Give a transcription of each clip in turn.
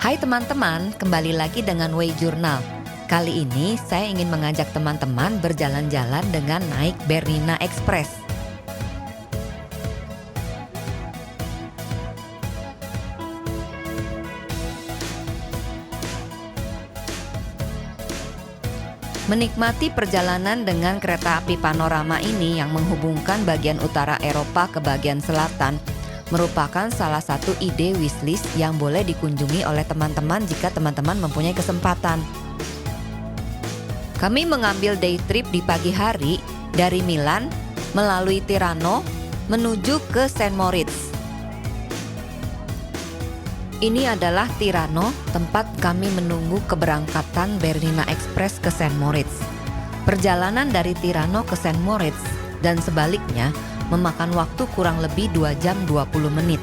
Hai teman-teman, kembali lagi dengan Way Journal. Kali ini saya ingin mengajak teman-teman berjalan-jalan dengan naik Bernina Express. Menikmati perjalanan dengan kereta api panorama ini yang menghubungkan bagian utara Eropa ke bagian selatan merupakan salah satu ide wishlist yang boleh dikunjungi oleh teman-teman jika teman-teman mempunyai kesempatan. Kami mengambil day trip di pagi hari dari Milan melalui Tirano menuju ke Saint Moritz. Ini adalah Tirano, tempat kami menunggu keberangkatan Bernina Express ke Saint Moritz. Perjalanan dari Tirano ke Saint Moritz dan sebaliknya memakan waktu kurang lebih 2 jam 20 menit.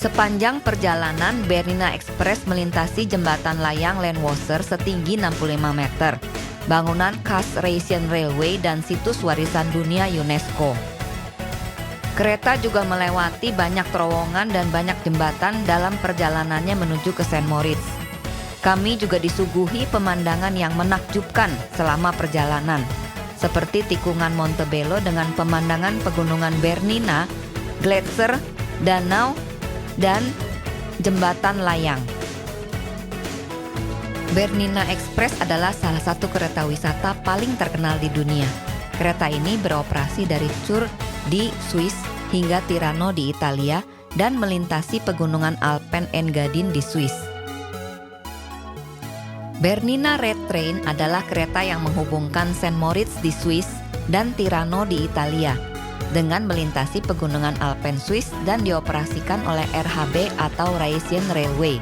Sepanjang perjalanan, Bernina Express melintasi jembatan layang Landwasser setinggi 65 meter, bangunan khas Russian Railway dan situs warisan dunia UNESCO. Kereta juga melewati banyak terowongan dan banyak jembatan dalam perjalanannya menuju ke Saint Moritz. Kami juga disuguhi pemandangan yang menakjubkan selama perjalanan, seperti tikungan Montebello dengan pemandangan pegunungan Bernina, gletser, danau, dan jembatan layang. Bernina Express adalah salah satu kereta wisata paling terkenal di dunia. Kereta ini beroperasi dari Chur di Swiss hingga Tirano di Italia dan melintasi pegunungan Alpen Engadin di Swiss. Bernina Red Train adalah kereta yang menghubungkan Saint Moritz di Swiss dan Tirano di Italia dengan melintasi pegunungan Alpen Swiss dan dioperasikan oleh RHB atau Russian Railway.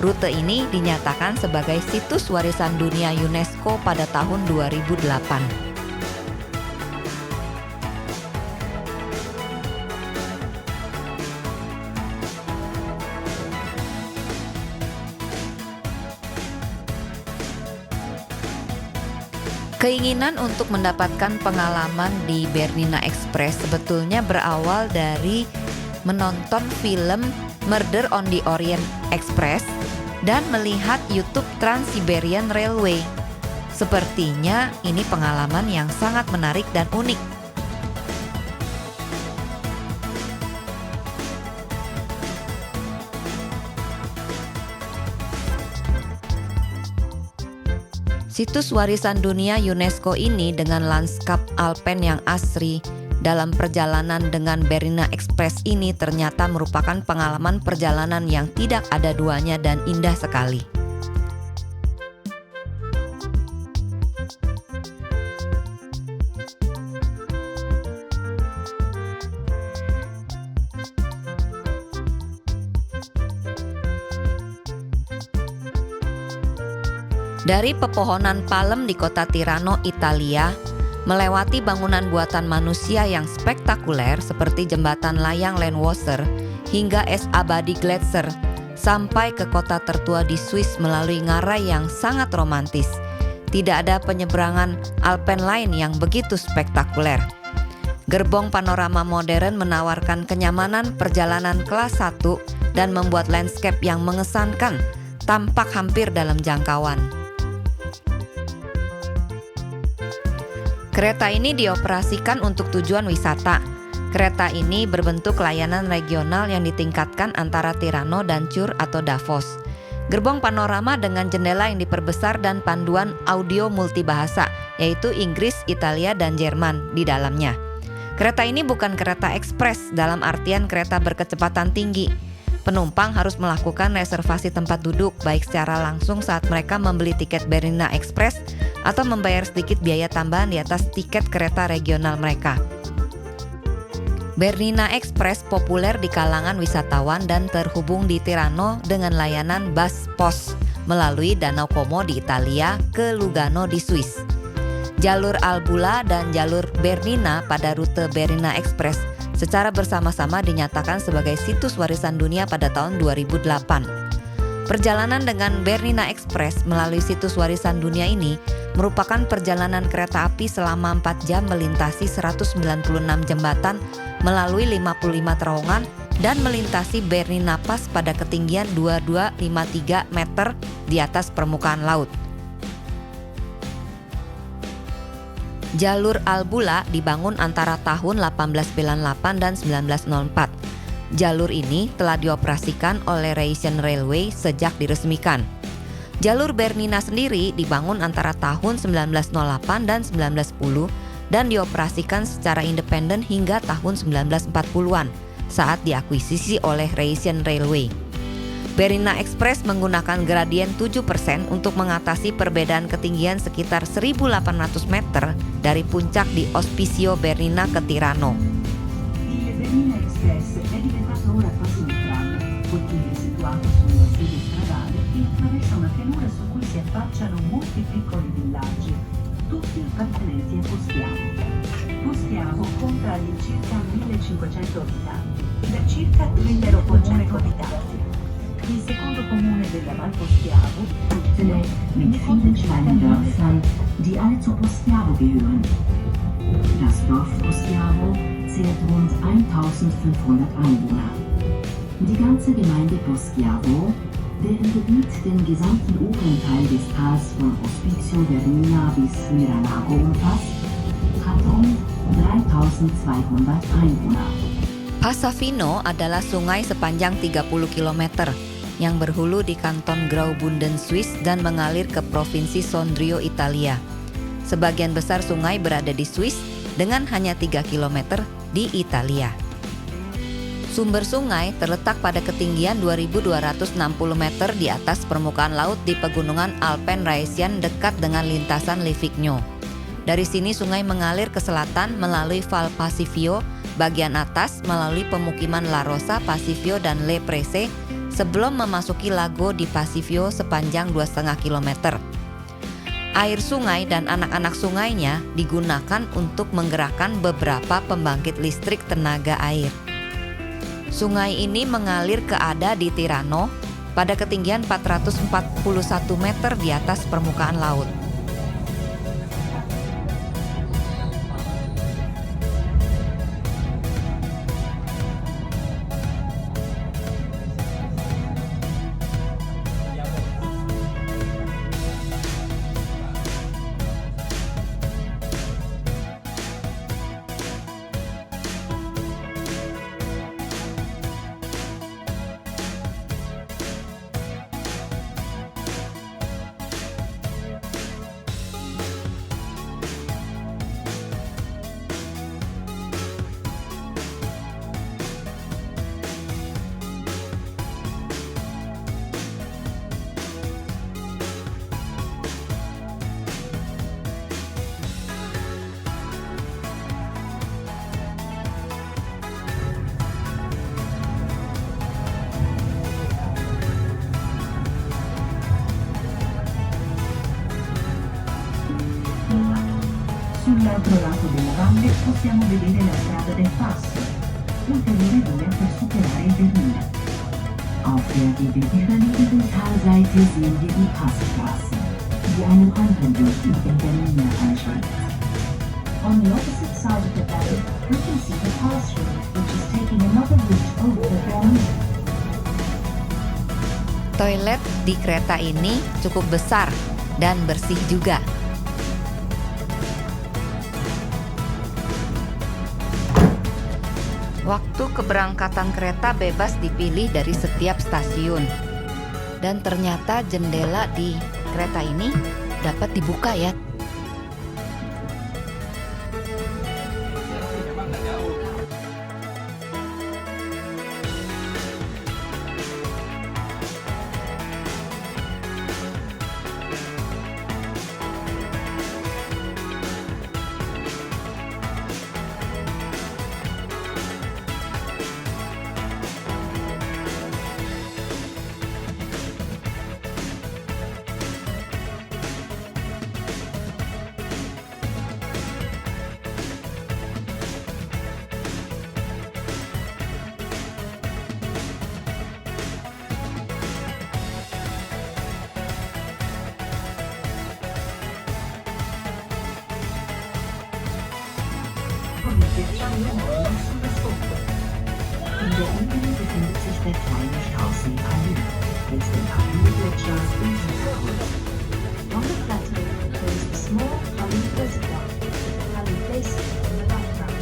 Rute ini dinyatakan sebagai situs warisan dunia UNESCO pada tahun 2008. Keinginan untuk mendapatkan pengalaman di Bernina Express sebetulnya berawal dari menonton film Murder on the Orient Express dan melihat YouTube Trans-Siberian Railway. Sepertinya ini pengalaman yang sangat menarik dan unik. Situs warisan dunia UNESCO ini dengan lanskap Alpen yang asri dalam perjalanan dengan Bernina Express ini ternyata merupakan pengalaman perjalanan yang tidak ada duanya dan indah sekali. Dari pepohonan palem di kota Tirano, Italia, melewati bangunan buatan manusia yang spektakuler seperti jembatan layang Landwasser hingga es abadi Gletser, sampai ke kota tertua di Swiss melalui ngarai yang sangat romantis. Tidak ada penyeberangan Alpen lain yang begitu spektakuler. Gerbong panorama modern menawarkan kenyamanan perjalanan kelas 1 dan membuat landscape yang mengesankan tampak hampir dalam jangkauan. Kereta ini dioperasikan untuk tujuan wisata. Kereta ini berbentuk layanan regional yang ditingkatkan antara Tirano dan Chur atau Davos. Gerbong panorama dengan jendela yang diperbesar dan panduan audio multibahasa, yaitu Inggris, Italia, dan Jerman di dalamnya. Kereta ini bukan kereta ekspres dalam artian kereta berkecepatan tinggi. Penumpang harus melakukan reservasi tempat duduk baik secara langsung saat mereka membeli tiket Bernina Express atau membayar sedikit biaya tambahan di atas tiket kereta regional mereka. Bernina Express populer di kalangan wisatawan dan terhubung di Tirano dengan layanan bus pos melalui Danau Como di Italia ke Lugano di Swiss. Jalur Albula dan jalur Bernina pada rute Bernina Express secara bersama-sama dinyatakan sebagai situs warisan dunia pada tahun 2008. Perjalanan dengan Bernina Express melalui situs warisan dunia ini merupakan perjalanan kereta api selama 4 jam melintasi 196 jembatan melalui 55 terowongan dan melintasi Bernina Pass pada ketinggian 2253 meter di atas permukaan laut. Jalur Albula dibangun antara tahun 1898 dan 1904. Jalur ini telah dioperasikan oleh Rhaetian Railway sejak diresmikan. Jalur Bernina sendiri dibangun antara tahun 1908 dan 1910 dan dioperasikan secara independen hingga tahun 1940-an saat diakuisisi oleh Rhaetian Railway. Bernina Express menggunakan gradien 7% untuk mengatasi perbedaan ketinggian sekitar 1.800 meter dari puncak di Ospicio Bernina ke Tirano. Il Bernina Express è diventato ora quasi un tram, poiché è situato sulla sede stradale e attraversa una pianura su cui si affacciano molti piccoli villaggi, tutti appartenenti a Poschiavo. Poschiavo conta all'incirca 1.500 abitanti, da circa 1.400 abitanti. Il secondo comune della Val Poschiavo, Tuttele, mit vielen kleinen Dörfern, die alle zu Poschiavo gehören. Das Dorf Poschiavo zählt rund 1.500 Einwohner. Die ganze Gemeinde Poschiavo, deren Gebiet den gesamten oberen Teil des Tals von Ospicio Bernina bis Miralago umfasst, hat rund 3.200 Einwohner. Passavino adalah sungai sepanjang 30 km yang berhulu di kanton Graubünden, Swiss dan mengalir ke provinsi Sondrio, Italia. Sebagian besar sungai berada di Swiss dengan hanya 3 km di Italia. Sumber sungai terletak pada ketinggian 2.260 meter di atas permukaan laut di pegunungan Alpen Rhaetian dekat dengan lintasan Livigno. Dari sini sungai mengalir ke selatan melalui Val Passivio bagian atas melalui pemukiman La Rosa, Passivio, dan Le Prese sebelum memasuki Lago di Passivio sepanjang 2,5 km. Air sungai dan anak-anak sungainya digunakan untuk menggerakkan beberapa pembangkit listrik tenaga air. Sungai ini mengalir ke Ada di Tirano pada ketinggian 441 meter di atas permukaan laut. Sull'altro lato della valle possiamo vedere la strada del passo, ulteriore via per superare il Bernina. Auf der gegenüberliegenden Talseite sehen wir die Passstraße, die einen anderen Weg in den Bernina anschließt. On the opposite side of the bay, we can see the pass-through, which is taking another route over the Bernina. Toilet di kereta ini cukup besar dan bersih juga. Waktu keberangkatan kereta bebas dipilih dari setiap stasiun. Dan ternyata jendela di kereta ini dapat dibuka ya. In der Innenstadt befindet sich der kleine Straßenallee, mit dem Allee Gletschers Inselkurs. On the plateau, there is a small Allee reservoir, with Allee Basin in the background.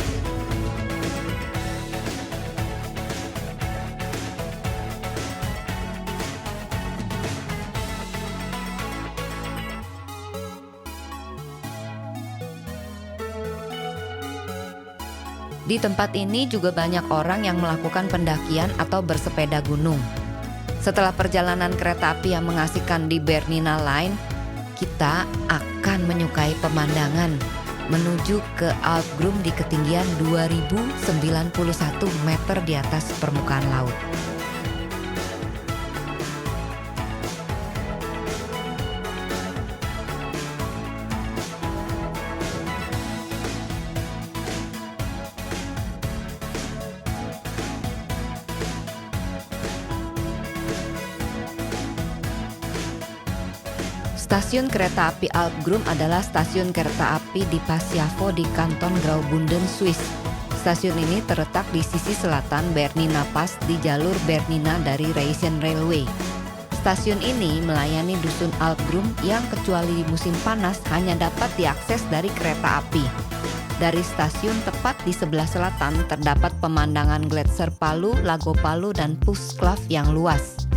Di tempat ini juga banyak orang yang melakukan pendakian atau bersepeda gunung. Setelah perjalanan kereta api yang mengasihkan di Bernina Line, kita akan menyukai pemandangan menuju ke Alpgrum di ketinggian 2091 meter di atas permukaan laut. Stasiun kereta api Alpgrum adalah stasiun kereta api di Pasiafo di Kanton Graubünden, Swiss. Stasiun ini terletak di sisi selatan Bernina Pass di jalur Bernina dari Rhaetian Railway. Stasiun ini melayani dusun Alpgrum yang kecuali di musim panas hanya dapat diakses dari kereta api. Dari stasiun tepat di sebelah selatan terdapat pemandangan Gletser Palu, Lago Palu, dan Pusklav yang luas.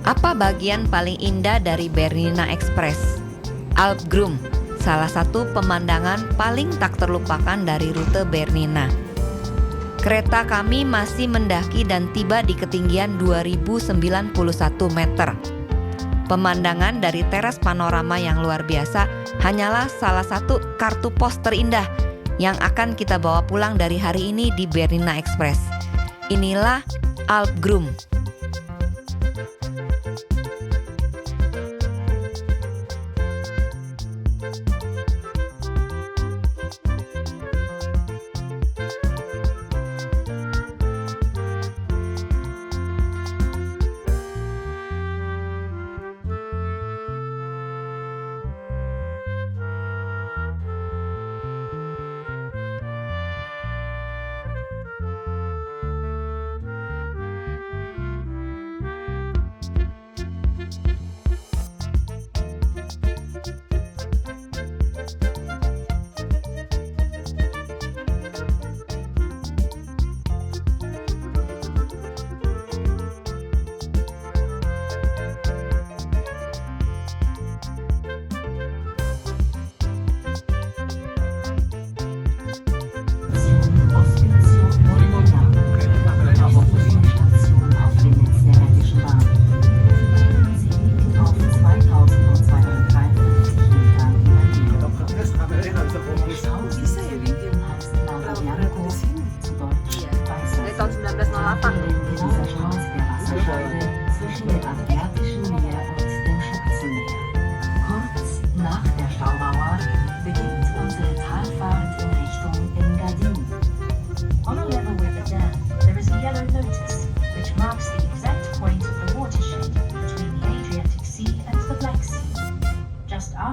Apa bagian paling indah dari Bernina Express? Alpgrum, salah satu pemandangan paling tak terlupakan dari rute Bernina. Kereta kami masih mendaki dan tiba di ketinggian 2091 meter. Pemandangan dari teras panorama yang luar biasa hanyalah salah satu kartu pos terindah yang akan kita bawa pulang dari hari ini di Bernina Express. Inilah Alpgrum.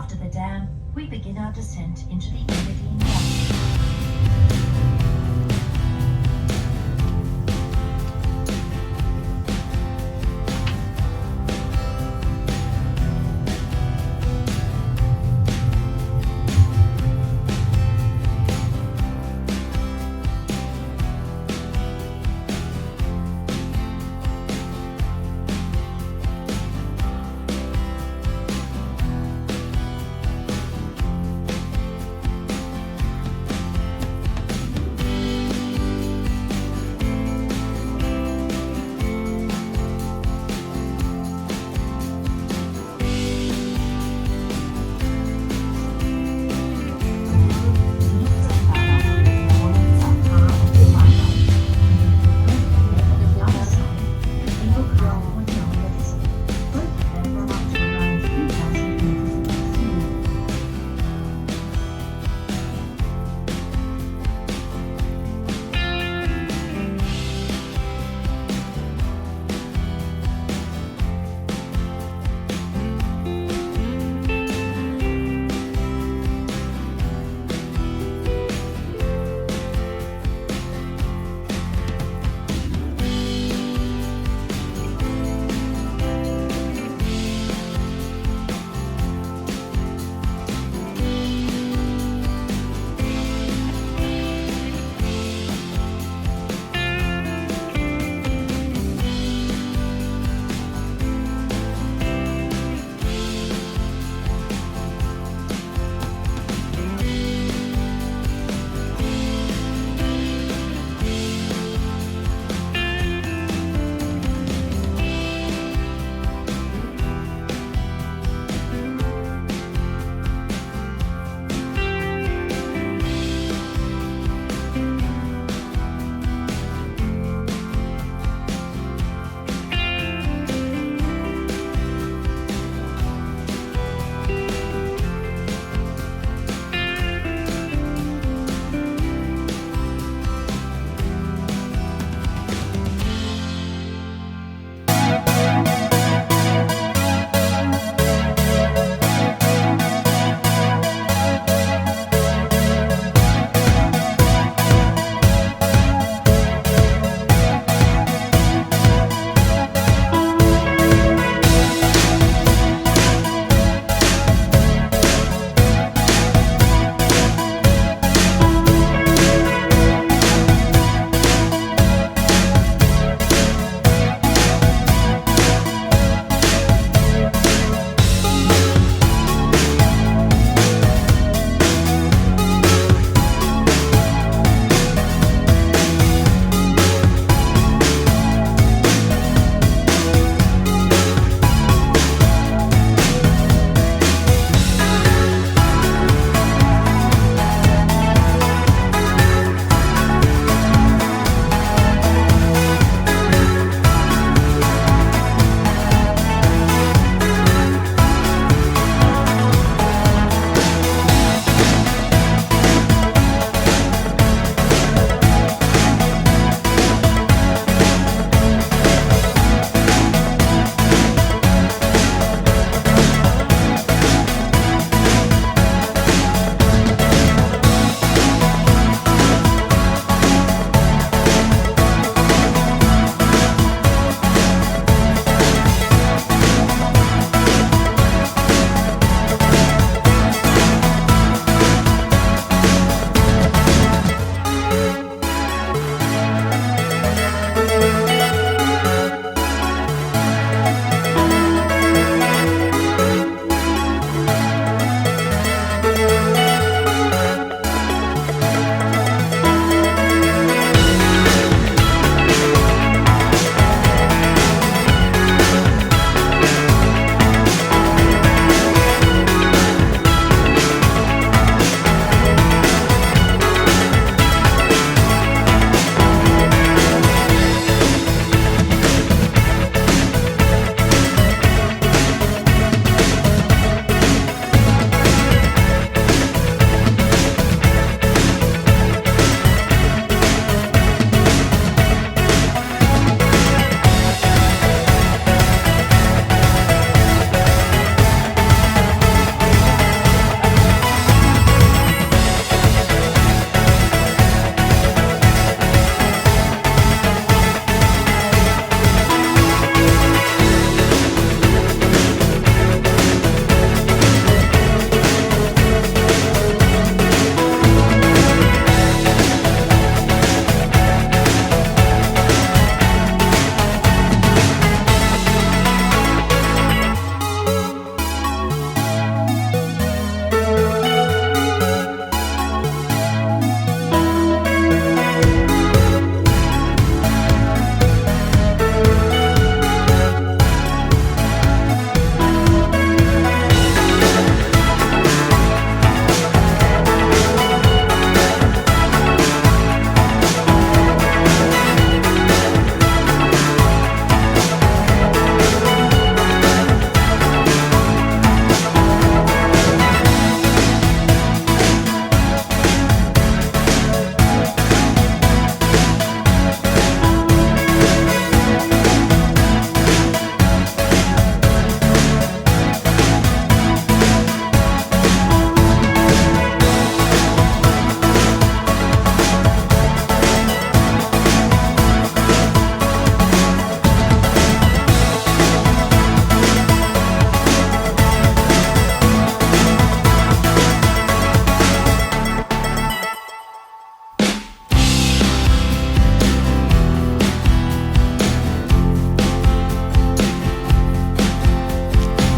After the dam, we begin our descent into the Engadine Valley.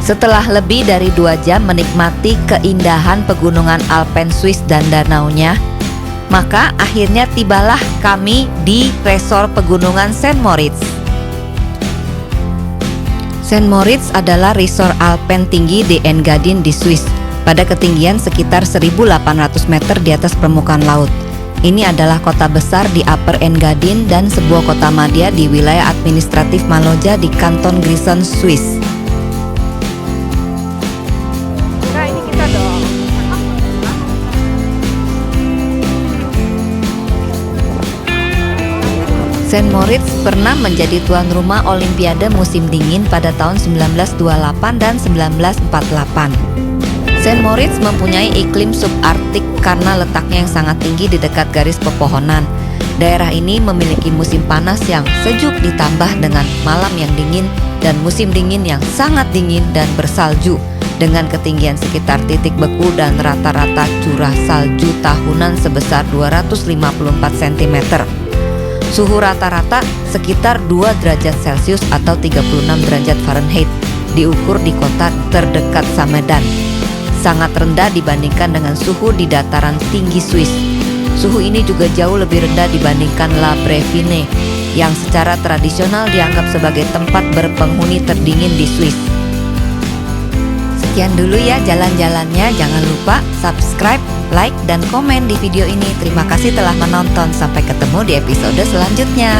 Setelah lebih dari 2 jam menikmati keindahan pegunungan Alpen Swiss dan danaunya, maka akhirnya tibalah kami di resort pegunungan St. Moritz. St. Moritz adalah resort Alpen tinggi di Engadin di Swiss, pada ketinggian sekitar 1.800 meter di atas permukaan laut. Ini adalah kota besar di Upper Engadin dan sebuah kota madya di wilayah administratif Maloja di Kanton Grisons, Swiss. St. Moritz pernah menjadi tuan rumah Olimpiade musim dingin pada tahun 1928 dan 1948. St. Moritz mempunyai iklim subarktik karena letaknya yang sangat tinggi di dekat garis pepohonan. Daerah ini memiliki musim panas yang sejuk ditambah dengan malam yang dingin dan musim dingin yang sangat dingin dan bersalju dengan ketinggian sekitar titik beku dan rata-rata curah salju tahunan sebesar 254 cm. Suhu rata-rata sekitar 2 derajat Celcius atau 36 derajat Fahrenheit diukur di kota terdekat Samedan. Sangat rendah dibandingkan dengan suhu di dataran tinggi Swiss. Suhu ini juga jauh lebih rendah dibandingkan La Brevine yang secara tradisional dianggap sebagai tempat berpenghuni terdingin di Swiss. Sekian dulu ya jalan-jalannya, jangan lupa subscribe, like, dan komen di video ini. Terima kasih telah menonton, sampai ketemu di episode selanjutnya.